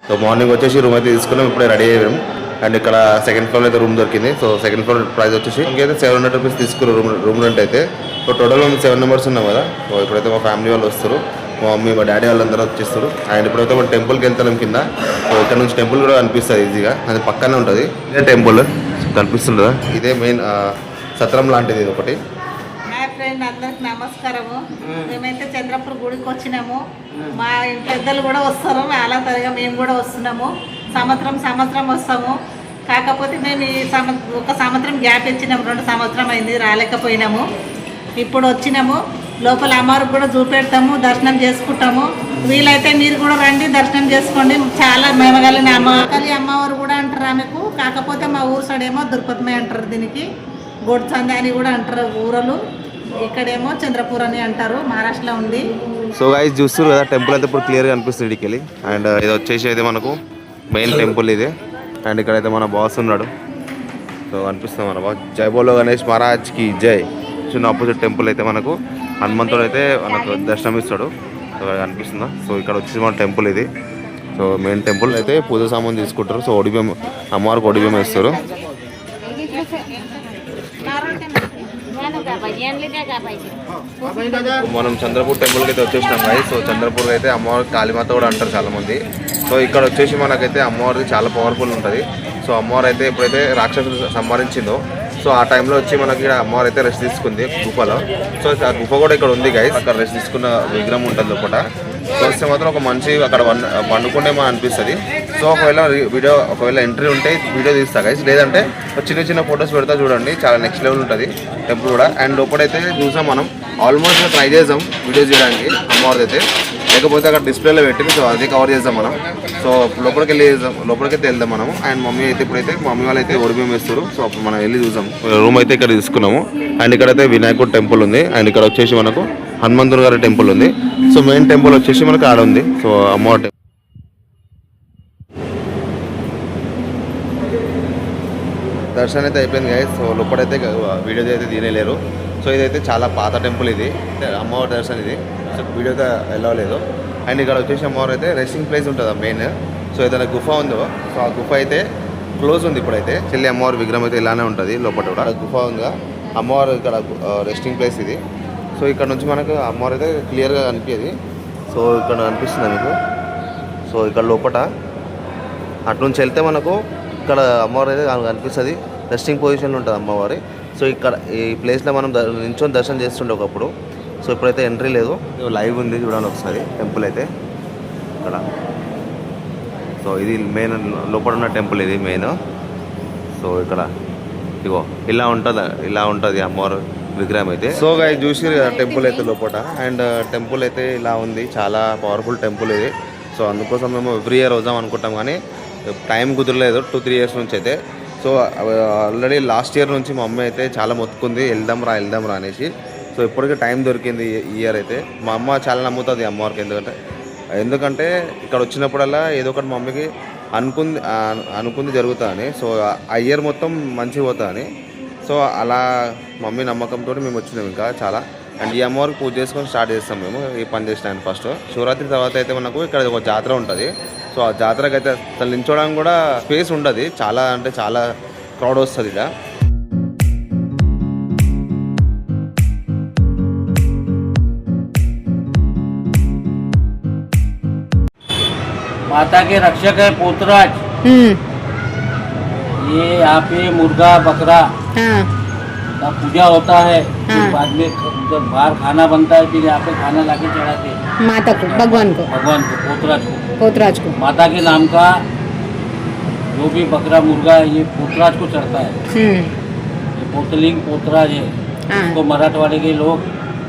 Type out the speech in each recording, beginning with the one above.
So morning వచ్చేసి room అయితే తీసుకున్నాం, ఇప్పుడే రెడీ అయ్యాం. అండ్ ఇక్కడ సెకండ్ ఫ్లోర్ అయితే రూమ్ దొరికింది. సో సెకండ్ ఫ్లోర్ ప్రైస్ వచ్చేసి ఇంకైతే 700 రూపీస్ తీసుకున్నారు రూమ్ రెంట్ అయితే. సో టోటల్ మేము 7 మెంబర్స్ ఉన్నాం కదా. సో ఇప్పుడైతే మా ఫ్యామిలీ వాళ్ళు వస్తారు, మా మమ్మీ మా డాడీ వాళ్ళందరూ వచ్చేస్తారు. అండ్ ఇప్పుడైతే మనం టెంపుల్కి వెళ్తాం కింద. సో ఇక్కడ నుంచి టెంపుల్ కూడా కనిపిస్తుంది ఈజీగా, అది పక్కనే ఉంటుంది. ఇదే టెంపుల్ కనిపిస్తుందా, ఇదే మెయిన్ సత్రం లాంటిది ఇది ఒకటి. ఫ్రెండ్ అందరికి నమస్కారము. మేమైతే చంద్రపూర్ గుడికి వచ్చినాము. మా పెద్దలు కూడా వస్తారు, అలా తరగా మేము కూడా వస్తున్నాము. సంవత్సరం వస్తాము. కాకపోతే మేము ఈ ఒక సంవత్సరం గ్యాప్ ఇచ్చినాము, 2 సంవత్సరం అయింది రాలేకపోయినాము. ఇప్పుడు వచ్చినాము. లోపల అమ్మవారికి కూడా చూపెడతాము, దర్శనం చేసుకుంటాము. వీలైతే మీరు కూడా రండి, దర్శనం చేసుకోండి. చాలా మేమగలిగిన అమ్మవారు కూడా అంటారు ఆమెకు. కాకపోతే మా ఊరు సైడ్ ఏమో దుర్పతమే అంటారు, దీనికి గొడ్చంద అని కూడా అంటారు ఊరలు. ఇక్కడేమో చంద్రపూర్ అని అంటారు, మహారాష్ట్రలో ఉంది. సో గైస్ చూస్తారు కదా, టెంపుల్ అయితే ఇప్పుడు క్లియర్గా అనిపిస్తుంది ఇక్కడికి వెళ్ళి. అండ్ ఇది వచ్చేసి అయితే మనకు మెయిన్ టెంపుల్ ఇదే. అండ్ ఇక్కడైతే మన బాస్ ఉన్నాడు, సో అనిపిస్తుంది మన బాస్. జై బోలో గణేష్ మహారాజ్కి జై. చిన్న ఆపోజిట్ టెంపుల్ అయితే మనకు హనుమంతుడు అయితే మనకు దర్శనం ఇస్తాడు, సో అనిపిస్తుందా. సో ఇక్కడ వచ్చేసి మన టెంపుల్ ఇది. సో మెయిన్ టెంపుల్ అయితే పూజ సామాన్ తీసుకుంటారు. సో ఒడిబియ్యం అమ్మవారికి ఒడిబియ్యం వేస్తారు. మనం చంద్రపూర్ టెంపుల్కి అయితే వచ్చేసినాం గాయ్. సో చంద్రపూర్ అయితే అమ్మవారి కాళీమాత కూడా అంటారు చాలామంది. సో ఇక్కడ వచ్చేసి మనకైతే అమ్మవారిది చాలా పవర్ఫుల్ ఉంటుంది. సో అమ్మవారు అయితే ఎప్పుడైతే రాక్షసులు సంహరించిందో, సో ఆ టైంలో వచ్చి మనకి ఇక్కడ అమ్మవారు అయితే రెస్ట్ తీసుకుంది గుఫలో. సో ఆ గుఫ కూడా ఇక్కడ ఉంది గైస్. అక్కడ రెస్ట్ తీసుకున్న విగ్రహం ఉంటుంది లోపల. సో వస్తే మాత్రం ఒక మనిషి అక్కడ వండుకుంటేమో అనిపిస్తుంది. సో ఒకవేళ ఎంట్రీ ఉంటే వీడియో తీస్తా గైస్, లేదంటే చిన్న ఫొటోస్ పెడతా చూడండి, చాలా నెక్స్ట్ లెవెల్ ఉంటుంది టెంపుల్ కూడా. అండ్ లోపలైతే చూసాం మనం, ఆల్మోస్ట్ ట్రై చేసాం వీడియోస్ చేయడానికి అమ్మవారిది అయితే. లేకపోతే అక్కడ డిస్ప్లేలో పెట్టింది, సో అది కవర్ చేద్దాం మనం. సో లోపలికైతే వెళ్దాం మనం. అండ్ మమ్మీ అయితే ఇప్పుడైతే మమ్మీ వాళ్ళు అయితే ఒడిబియ్యం వేస్తారు. సో అప్పుడు మనం వెళ్ళి చూసాం. రూమ్ అయితే ఇక్కడ తీసుకున్నాము. అండ్ ఇక్కడైతే వినాయకుడు టెంపుల్ ఉంది. అండ్ ఇక్కడ వచ్చేసి మనకు హనుమంతుడు గారి టెంపుల్ ఉంది. సో మెయిన్ టెంపుల్ వచ్చేసి మనకు ఆడ ఉంది. సో అమ్మవారి టెంపుల్ దర్శనం అయితే అయిపోయింది గైస్. సో లోపలైతే వీడియోస్ అయితే తీయలేరు. సో ఇదైతే చాలా పాత టెంపుల్ ఇది, అమ్మవారి దర్శనం ఇది. సో వీడియోతో వెళ్ళలేదు. అండ్ ఇక్కడ వచ్చేసి అమ్మవారు అయితే రెస్టింగ్ ప్లేస్ ఉంటుంది మెయిన్. సో ఏదైనా గుఫ ఉందో, సో ఆ గుఫ అయితే క్లోజ్ ఉంది ఇప్పుడైతే. చెల్లి అమ్మవారి విగ్రహం అయితే ఇలానే ఉంటుంది లోపల కూడా. గుఫ ఉందా అమ్మవారు ఇక్కడ రెస్టింగ్ ప్లేస్ ఇది. సో ఇక్కడ నుంచి మనకు అమ్మవారు అయితే క్లియర్గా కనిపించేది. సో ఇక్కడ అనిపిస్తుంది మీకు. సో ఇక్కడ లోపల అటు నుంచి వెళ్తే మనకు ఇక్కడ అమ్మవారు అయితే కనిపిస్తుంది, రెస్టింగ్ పొజిషన్లో ఉంటుంది అమ్మవారి. సో ఇక్కడ ఈ ప్లేస్లో మనం నించొని దర్శనం చేస్తుండే ఒకప్పుడు. సో ఇప్పుడైతే ఎంట్రీ లేదు, లైవ్ ఉంది చూడండి ఒకసారి టెంపుల్ అయితే ఇక్కడ. సో ఇది మెయిన్ లోపల ఉన్న టెంపుల్ ఇది మెయిన్. సో ఇక్కడ ఇగో ఇలా ఉంటుంది అమ్మవారు విగ్రహం అయితే. సో గైస్ చూసిరు కదా టెంపుల్ అయితే లోపల. అండ్ టెంపుల్ అయితే ఇలా ఉంది, చాలా పవర్ఫుల్ టెంపుల్ ఇది. సో అందుకోసం మేము ఎవ్రీ ఇయర్ వద్దాం అనుకుంటాం, కానీ టైం కుదరలేదు 2-3 ఇయర్స్ నుంచి అయితే. సో ఆల్రెడీ లాస్ట్ ఇయర్ నుంచి మా అమ్మ అయితే చాలా మొత్తుకుంది వెళ్దాం రా అనేసి. సో ఇప్పటికీ టైం దొరికింది ఈ ఇయర్ అయితే. మా అమ్మ చాలా నమ్ముతుంది అమ్మవారికి, ఎందుకంటే ఇక్కడ వచ్చినప్పుడల్లా ఏదో ఒకటి మా మమ్మీకి అనుకుంది జరుగుతుందని. సో ఆ ఇయర్ మొత్తం మంచిగా పోతుందని. సో అలా మమ్మీ నమ్మకంతో మేము వచ్చినాం ఇంకా చాలా. అండ్ ఈ అమ్మవారికి పూజ చేసుకొని స్టార్ట్ చేస్తాం మేము ఈ పని చేసినాను ఫస్ట్. శివరాత్రి తర్వాత అయితే మనకు ఇక్కడ ఒక జాతర ఉంటుంది. సో ఆ జాతరకి అయితే అసలు నించోడానికి కూడా స్పేస్ ఉండదు, చాలా అంటే చాలా క్రౌడ్ వస్తుంది ఇలా. माता के रक्षक है पोतराज। ये यहाँ पे मुर्गा बकरा का पूजा होता है। बाद में जब बाहर खाना बनता है फिर यहाँ पे खाना लाके चढ़ाते हैं माता को, भगवान को पोतराज को। माता के नाम का जो भी बकरा मुर्गा है ये पोतराज को चढ़ता है। ये पोतलिंग पोतराज है। इसको मराठवाड़े के लोग,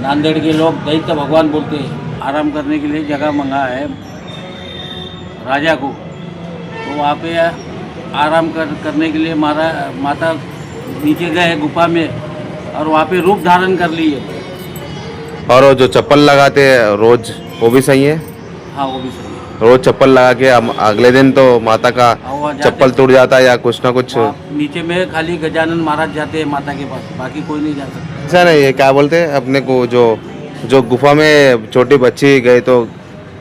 नांदेड़ के लोग दैत्य भगवान बोलते हैं। आराम करने के लिए जगह मंगा है राजा को, तो वहाँ पे आराम करने के लिए माता नीचे गए गुफा में और वहाँ पे रूप धारण कर लिए। और जो चप्पल लगाते हैं रोज वो भी सही है? हाँ वो भी सही है। रोज चप्पल लगा के अगले दिन तो माता का चप्पल टूट जाता है या कुछ ना कुछ? नीचे में खाली गजानन महाराज जाते हैं माता के पास, बाकी कोई नहीं जा सकता। ऐसा नहीं है, क्या बोलते हैं अपने को, जो गुफा में छोटी बच्ची गए तो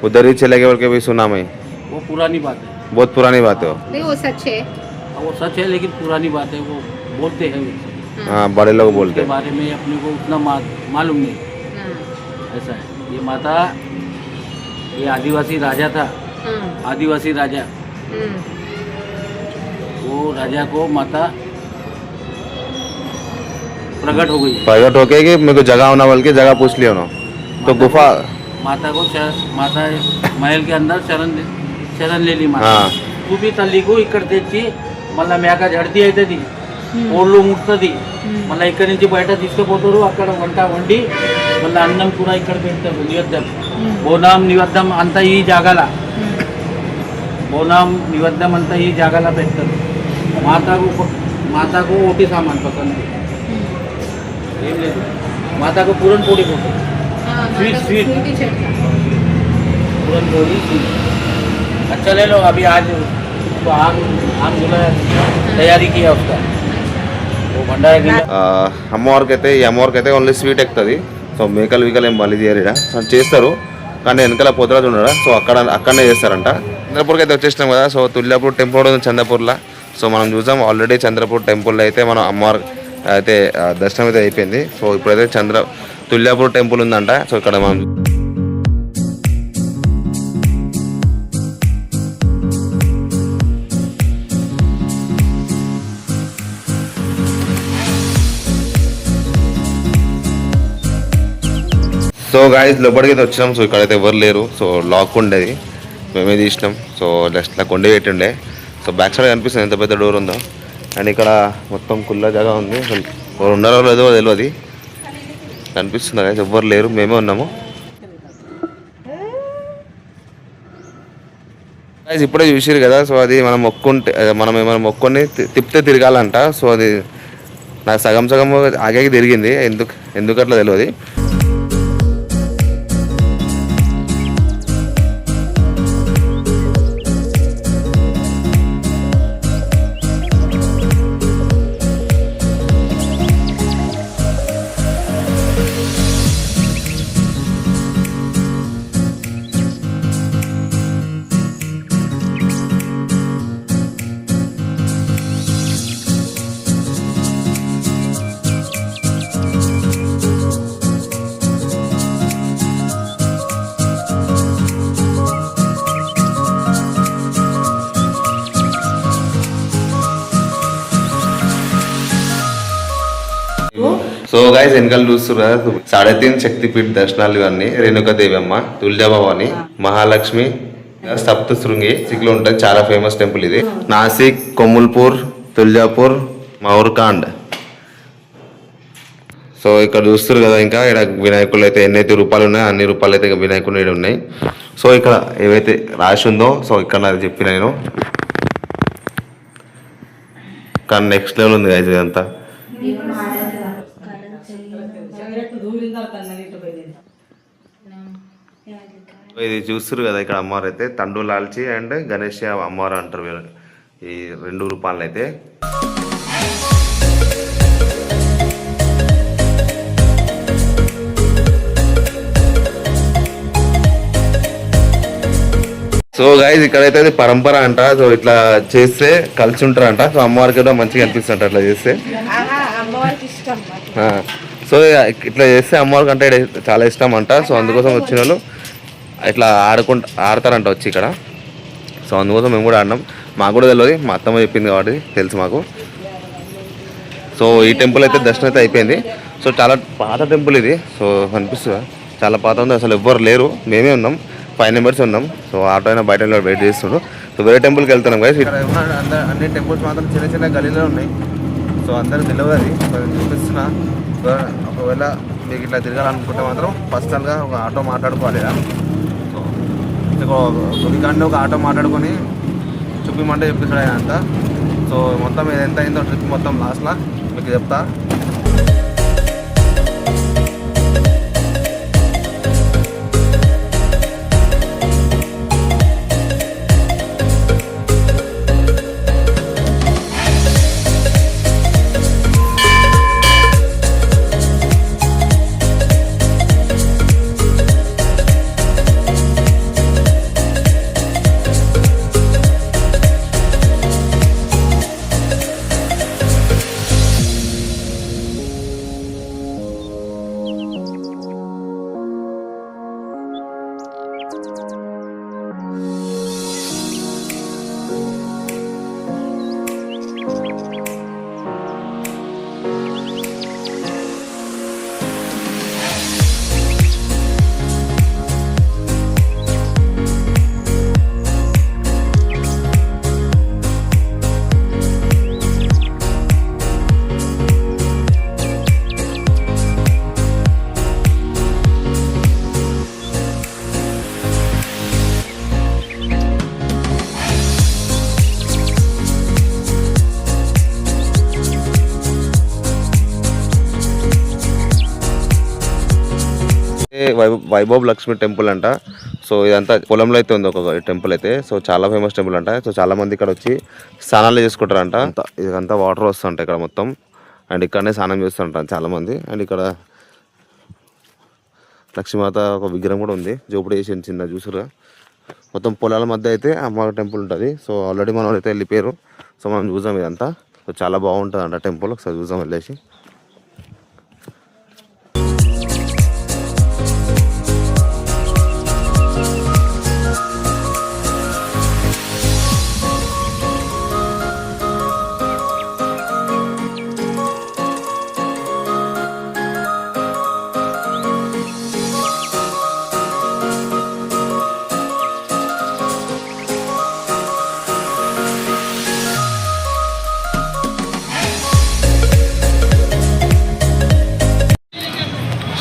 उधर ही चले गए बोल के भी सुना मैं। वो पुरानी बात है। बहुत पुरानी बात है वो। नहीं वो सच है। वो सच है लेकिन पुरानी बात है, वो बोलते हैं वैसे। हाँ बड़े लोग बोलते उसके हैं। बारे में अपने को उतना मालूम नहीं। हाँ, ऐसा है ये माता, ये आदिवासी राजा था, हाँ, आदिवासी राजा, वो राजा को माता प्रकट हो गई। प्रकट होके कि मेरे को जगह होना बोल के जगह पूछ लिया ना, तो गुफा माता को माता महल के अंदर शरण ले ली माता। हाँ। तू भी तल्ली को ఇక్కడ తెచ్చి మళ్ళీ మేక జడితి అవుతుంది, కోళ్ళు ముడుతుంది, మళ్ళీ ఇక్కడి నుంచి బయట తీసుకుపోతారు, అక్కడ వంట వండి మళ్ళీ అన్నం కూడా ఇక్కడ పెడతారు. నివేద్యం బోనాం నివేద్యం అంతా ఈ జాగాల, బోనాం నివేద్యం అంతా ఈ జాగాల పెడతారు. మాతాకు ఓటి సామాన్ పసంది ఏం లేదు, మాతాకు పూరన్ పొడి పోతుంది, हाँ, स्वीट, मतलब स्वीट। स्वीट ही चढ़ता। पूरन पोड़ी स्वीट। अच्छा ले लो, अभी आज तो आम जुलाई तैयारी किया उसका, वो भंडारा के लिए। అమ్మవారికి అయితే ఈ అమ్మవారికి అయితే ఓన్లీ స్వీట్ ఎక్కుతుంది. సో మేకలు వీకలు ఏం బలి చేయరు ఇక్కడ. సో చేస్తారు కానీ వెనకాల పోతరాజు ఉన్నాడా, సో అక్కడనే చేస్తారంట. చంద్రపూర్కి అయితే వచ్చేసినాం కదా. సో తుల్యాపూర్ టెంపుల్ కూడా ఉంది చంద్రపూర్లో. సో మనం చూసాం ఆల్రెడీ చంద్రపూర్ టెంపుల్లో అయితే మనం అమ్మవారి అయితే దర్శనం అయితే అయిపోయింది. సో ఇప్పుడైతే తుల్యాపూర్ టెంపుల్ ఉందంట. సో ఇక్కడ మనం సో గాయస్ లోపలికి అయితే వచ్చినాం. సో ఇక్కడైతే ఎవరు లేరు. సో లాక్ ఉండేది, మేమే తీసినాం. సో జస్ట్ ఇలా కొండ పెట్టుండే. సో బ్యాక్ సైడ్ కనిపిస్తుంది ఎంత పెద్ద డోర్ ఉందో. అండ్ ఇక్కడ మొత్తం కుల్ల జాగా ఉంది. అసలు ఎవరు ఉన్నారో లేదో తెలియదు. కనిపిస్తుంది గాయస్, ఎవ్వరు లేరు, మేమే ఉన్నాము. గాయస్ ఇప్పుడే చూసిరు కదా. సో అది మనం మొక్కుంటే మనం ఏమైనా మొక్కుని తిప్పితే తిరగాలంట. సో అది నాకు సగం ఆగాకి తిరిగింది, ఎందుకు అట్లా తెలియదు. సో గైస్ వెనకాల చూస్తున్నారు 3.5 శక్తిపీఠ దర్శనాలు ఇవన్నీ. రేణుకాదేవి అమ్మ, తుల్జాభవాని, మహాలక్ష్మి, సప్తశృంగి సిక్లో ఉంటుంది. చాలా ఫేమస్ టెంపుల్ ఇది. నాసిక్, కొమ్ముల్పూర్, తుల్జాపూర్, మౌర్కాండ్. సో ఇక్కడ చూస్తారు కదా. ఇంకా ఇక్కడ వినాయకులు అయితే ఎన్నైతే రూపాయలు ఉన్నాయో అన్ని రూపాయలు అయితే వినాయకులు ఇక్కడ ఉన్నాయి. సో ఇక్కడ ఏవైతే రాసి ఉందో సో ఇక్కడ నాకు చెప్పిన నేను, కానీ నెక్స్ట్ లెవెల్ ఉంది గైస్ ఇదంతా. ఇది చూస్తారు కదా. ఇక్కడ అమ్మవారు అయితే తండూలాల్చి అండ్ గణేష్ అమ్మవారు అంటారు ఈ 2 రూపాయలు అయితే. సో గైస్ ఇక్కడైతే అది పరంపర అంట. సో ఇట్లా చేస్తే కలిసి ఉంటారంట. సో అమ్మవారికి కూడా మంచిగా అనిపిస్తుంట అట్లా చేస్తే. సో ఇట్లా చేస్తే అమ్మవారికి అంటే చాలా ఇష్టం అంట. సో అందుకోసం వచ్చిన వాళ్ళు ఇట్లా ఆడతారంట వచ్చి ఇక్కడ. సో అందుకోసం మేము కూడా ఆడినాం. మాకు కూడా తెలియదు, మా అత్తమ్మ చెప్పింది కాబట్టి తెలుసు మాకు. సో ఈ టెంపుల్ అయితే దర్శనం అయితే అయిపోయింది. సో చాలా పాత టెంపుల్ ఇది. సో అనిపిస్తుందా చాలా పాత ఉంది. అసలు ఎవ్వరు లేరు, మేమే ఉన్నాం, 5 మెంబర్స్ ఉన్నాం. సో ఆటో అయినా బయట వెయిట్ చేస్తుండ్రు. సో వేరే టెంపుల్కి వెళ్తున్నాం గైస్. ఇక్కడ అన్ని టెంపుల్స్ మాత్రం చిన్న చిన్న గలీలో ఉన్నాయి. సో అందరికి తెలియదు అది. సో నేను చూపిస్తున్నా. సో ఒకవేళ మీకు ఇట్లా తిరగాలనుకుంటే మాత్రం పర్సనల్గా ఒక ఆటో మాట్లాడుకోవాలి. సో గుడికాండి ఒక ఆటో మాట్లాడుకొని చూపిమంటే చెప్పిస్తాడు ఆయన అంతా. సో మొత్తం ఇది ఎంత అయిందో ట్రిప్ మొత్తం లాస్ట్లో మీకు చెప్తా. వైభవ్ లక్ష్మి టెంపుల్ అంట. సో ఇదంతా పొలంలో అయితే ఉంది ఒక టెంపుల్ అయితే. సో చాలా ఫేమస్ టెంపుల్ అంట. సో చాలా మంది ఇక్కడ వచ్చి స్నానాలు చేసుకుంటారంట. ఇదంతా వాటర్ వస్తుంటాయి ఇక్కడ మొత్తం. అండ్ ఇక్కడనే స్నానం చేస్తుంటారు చాలా మంది. అండ్ ఇక్కడ లక్ష్మీమాత ఒక విగ్రహం కూడా ఉంది, జోపుడు వేసి చిన్న చూసురుగా. మొత్తం పొలాల మధ్య అయితే అమ్మవారి టెంపుల్ ఉంటుంది. సో ఆల్రెడీ మనం అయితే వెళ్ళిపోయారు. సో మనం చూసాం ఇదంతా. సో చాలా బాగుంటుంది అంట టెంపుల్. ఒకసారి చూసాం వెళ్ళేసి.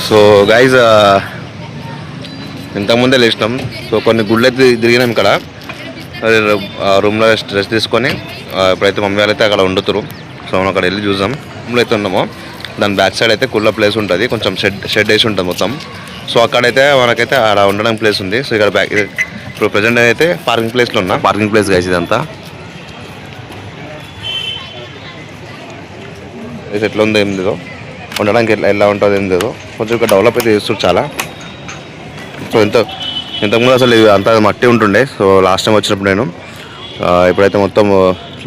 సో గైజ్ ఇంతకుముందే లేచినాం. సో కొన్ని గుళ్ళు అయితే తిరిగినాం ఇక్కడ. రూమ్లో రెస్ట్ తీసుకొని ఇప్పుడైతే మమ్మీ వాళ్ళు అయితే అక్కడ వండుతారు. సో మనం అక్కడ వెళ్ళి చూసాం. రూమ్లో అయితే ఉన్నామో దాని బ్యాక్ సైడ్ అయితే కుళ్ళ ప్లేస్ ఉంటుంది, కొంచెం షెడ్ వేసి ఉంటుంది మొత్తం. సో అక్కడైతే మనకైతే అక్కడ ఉండడానికి ప్లేస్ ఉంది. సో ఇక్కడ ఇప్పుడు ప్రజెంట్ అయితే పార్కింగ్ ప్లేస్లో ఉన్నా. పార్కింగ్ ప్లేస్ గైజ్ ఇదంతా. ఎట్లా ఉందో ఏం లేదో, ఉండడానికి ఎలా ఉంటుంది ఏం లేదు. కొంచెం ఇక్కడ డెవలప్ అయితే చేస్తారు చాలా. సో ఇంతకుముందు అసలు అంతా మట్టి ఉంటుండే. సో లాస్ట్ టైం వచ్చినప్పుడు నేను, ఇప్పుడైతే మొత్తం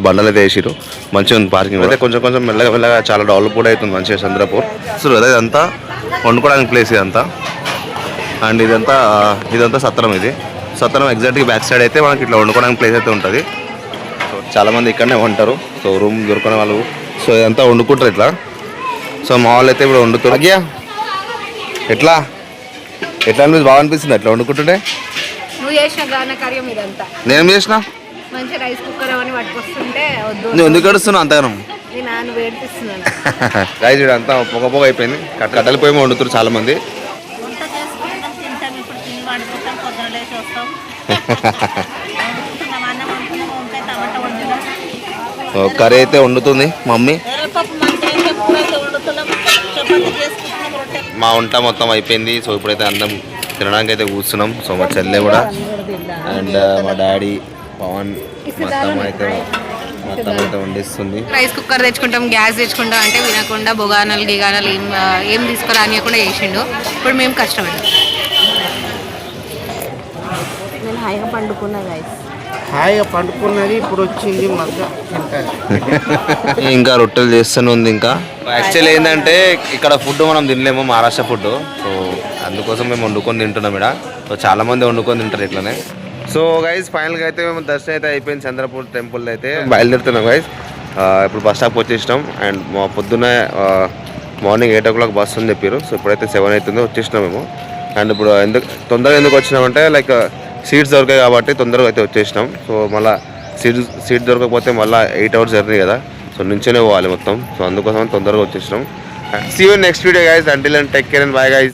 బండలు అయితే వేసిరు. మంచిగా ఉంది పార్కింగ్ అయితే. కొంచెం మెల్లగా చాలా డెవలప్ కూడా అవుతుంది మంచిగా చంద్రపూర్. సో అదే ఇదంతా వండుకోవడానికి ప్లేస్ ఇదంతా. అండ్ ఇదంతా సత్రం. ఇది సత్రం ఎగ్జాక్ట్గా బ్యాక్ సైడ్ అయితే మనకి ఇట్లా వండుకోవడానికి ప్లేస్ అయితే ఉంటుంది. సో చాలామంది ఇక్కడనే వంటారు. సో రూమ్ దొరుకునే వాళ్ళు సో ఇదంతా వండుకుంటారు ఇట్లా. సో మా వాళ్ళు అయితే ఇప్పుడు వండుతారు. అయ్యా ఎట్లా అనిపిస్తుంది? బాగా అనిపిస్తుంది అట్లా వండుకుంటుంటే. నువ్వు చేసిన గాన కార్యం ఇదంతా. నేను చేసిన మంచి రైస్ కుక్కర్ అవన్నీ పట్టుకొస్తుంటే వద్దు. నువ్వు ఎందుకు గడుస్తున్నావు అంతగానం? నేను నాన్న వేడిపిస్తున్నాను. రైస్ అంతా పొగ అయిపోయింది. కట్టెల పొయ్యి వండుతారు చాలా మంది. వంట చేసుకుంటాం, తింటాం. ఇప్పుడు తిని వండుకుంటాం, పొద్దున లేచి వస్తాం, వండుకుంటున్నాం. అన్నం వండుకున్నాం, వంకాయ టమాటా వండుతున్నాం. కర్రీ అయితే వండుతుంది మమ్మీ. ఎర్రపప్పు మంచిగా అయితే కూర అయితే వండుతున్నాం, చపాతీ చేసుకుంటున్నాం, రొట్టె. మా వంట మొత్తం అయిపోయింది. సో ఇప్పుడైతే అన్నం తినడానికి అయితే కూర్చున్నాం. సో మా చెల్లె కూడా అండ్ మా డాడీ పవన్ మొత్తం అయితే వండిస్తుంది. రైస్ కుక్కర్ తెచ్చుకుంటాం, గ్యాస్ తెచ్చుకుంటాం అంటే వినకుండా బొగానలు గిగానలు ఏం తీసుకురా అనియకుండా చేసిండు. ఇప్పుడు మేము కష్టపడ్డాం. నేను హాయిగా పండుకున్నా గైస్. హాయిగా పండుకున్నది ఇప్పుడు వచ్చింది మగ్గ తింటాను. ఇంకా రొట్టెలు చేస్తూనే ఉంది. ఇంకా యాక్చువల్లీ ఏంటంటే ఇక్కడ ఫుడ్ మనం తినలేము, మహారాష్ట్ర ఫుడ్. సో అందుకోసం మేము వండుకొని తింటున్నాం ఇక్కడ. సో చాలా మంది వండుకొని తింటారు ఇట్లనే. సో గైజ్ ఫైనల్గా అయితే మేము దర్శనం అయితే అయిపోయింది చంద్రపూర్ టెంపుల్ అయితే. బయలుదేరుతున్నాం గైజ్. ఇప్పుడు బస్ స్టాప్ వచ్చేసినాం. అండ్ మా పొద్దున్న మార్నింగ్ 8 o'clock బస్ అని చెప్పారు. సో ఇప్పుడైతే 7 అవుతుందో వచ్చేసినాం మేము. అండ్ ఇప్పుడు తొందరగా ఎందుకు వచ్చినామంటే లైక్ సీట్స్ దొరికాయి కాబట్టి తొందరగా అయితే వచ్చేసినాం. సో మళ్ళీ సీట్ దొరకకపోతే మళ్ళీ 8 hours జర్నీ కదా. సో నుంచేనే పోవాలి మొత్తం. సో అందుకోసం తొందరగా వచ్చేసినాం. See you next video guys. Until and take care and bye guys.